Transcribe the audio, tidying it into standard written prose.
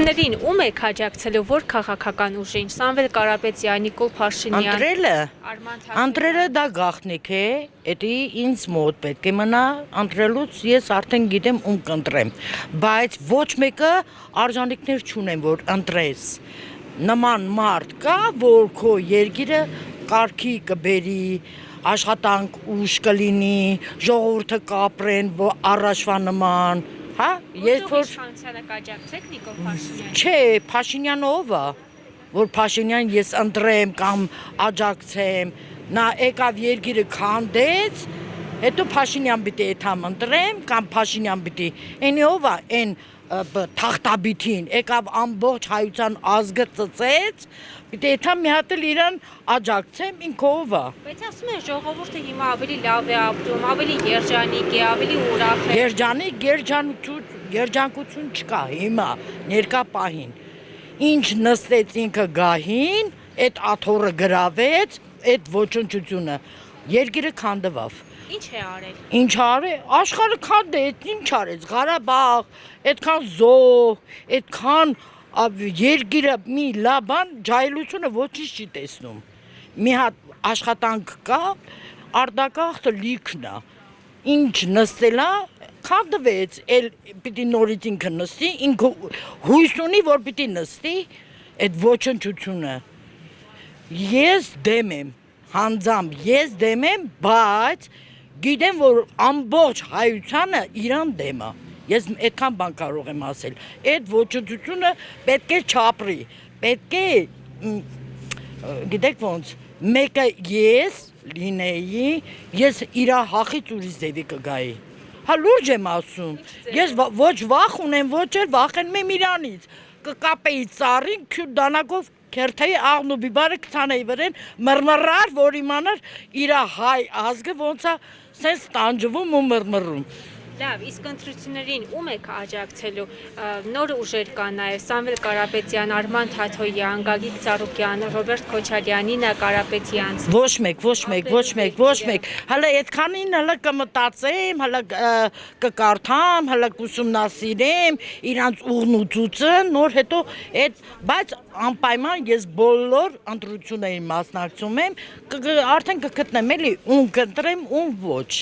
Ընտրություններին ում եք աջակցելու, որ քաղաքական ուժին, Սամվել Կարապետյան, Նիկոլ Փաշինյան, Ընտրելը դա գաղտնիք է, էդի ինձ մոտ պետք է մնա, ընտրելուց ես արդեն գիտեմ ում կընտրեմ, բայց ոչ մեկը արժանիքներ չունեմ, որ ընտրես, նման մարդ կա, որ քո երկիրը կարգի կբերի, աշխատանք ուժ կլինի, ժողովուրդը կապրեն, առաջվա նման, հա, Որտեղ իշխանությանը կաջակցեք Նիկոլ Փաշինյանին։ Չէ, Փաշինյանը ով է, որ Փաշինյան ես ընտրեմ կամ աջակցեմ, նա եկավ երկիրը քանդեց, հետո Փաշինյան պիտի էթամ ընտրեմ կամ Փաշինյան պիտի, այնի ով է, այն թախտաբիթին, եկավ ամբողջ հայության ազգը ծծեց, պիտի էթամ մի հատ էլ իրան աջակցեմ, ինքը ով է։ Բայց ասում են ժողովուրդը հիմա ավելի լավ է ապրում, ավելի երջանիկ է, ավելի ուրախ է։ Երջանկություն չկա հիմա, ներկա պահին։ Ինչ նստեց ինքը գահին, այդ աթոռը գրավեց, այդ ոչնչությունը, երկիրը քանդվավ։ Ինչ է արել։ Ինչ արել, աշխարհը քանդեց, ինչ արեց, Ղարաբաղ, այդքան զոհ, այդքան երկիրը մի լավ բան, ջահելությունը ոչինչ չի տեսնում։ Մի հատ աշխատանք կա, արտագաղթը լիքն է։ Ինչ նստելա, քանդվեց, էլ պիտի նորից ինքը նստի, ինքը հույս ունի, որ պիտի նստի, այդ ոչնչությունը։ Ես դեմ եմ, հանձամբ ես դեմ եմ, բայց գիտեմ, որ ամբողջ հայությանը իրան դեմ է։ Ես այդքան բան կարող եմ ասել։ Այդ ոչնչությունը պետք է չապրի, պետք է, գիտեք ոնց, մեկը ես լինեի, ես իրա հախից ուրիշ ձևի կգայի։ Հա լուրջ եմ ասում, ես ոչ վախ ունեմ, ոչ էլ վախենում եմ իրանից, կկապեի ծառին, քյուր դանակով քերթեի աղն ու բիբարը կցանեի վրեն, մրմռար, որ իմանար իրա հայ ազգը ոնց է սենց տանջվում ու մրմռում։ Լավ, իսկ ընտրություններին ում եք աջակցելու, նոր ուժեր կան նաև, Սամվել Կարապետյան, Արման Թաթոյան, Գագիկ Ծառուկյան, Ռոբերտ Քոչարյան, Նինա Կարապետյան։ Ոչ մեկ, հələ այդքանին հələ կմտածեմ, հələ կկարդամ, հələ կուսումնասիրեմ, իրանց ուղն ու ծուծը, նոր հետո այդ, բայց անպայման ես բոլոր ընտրություններին մասնակցում եմ, արդեն կգտնեմ էլի, ում կընտրեմ, ում ոչ։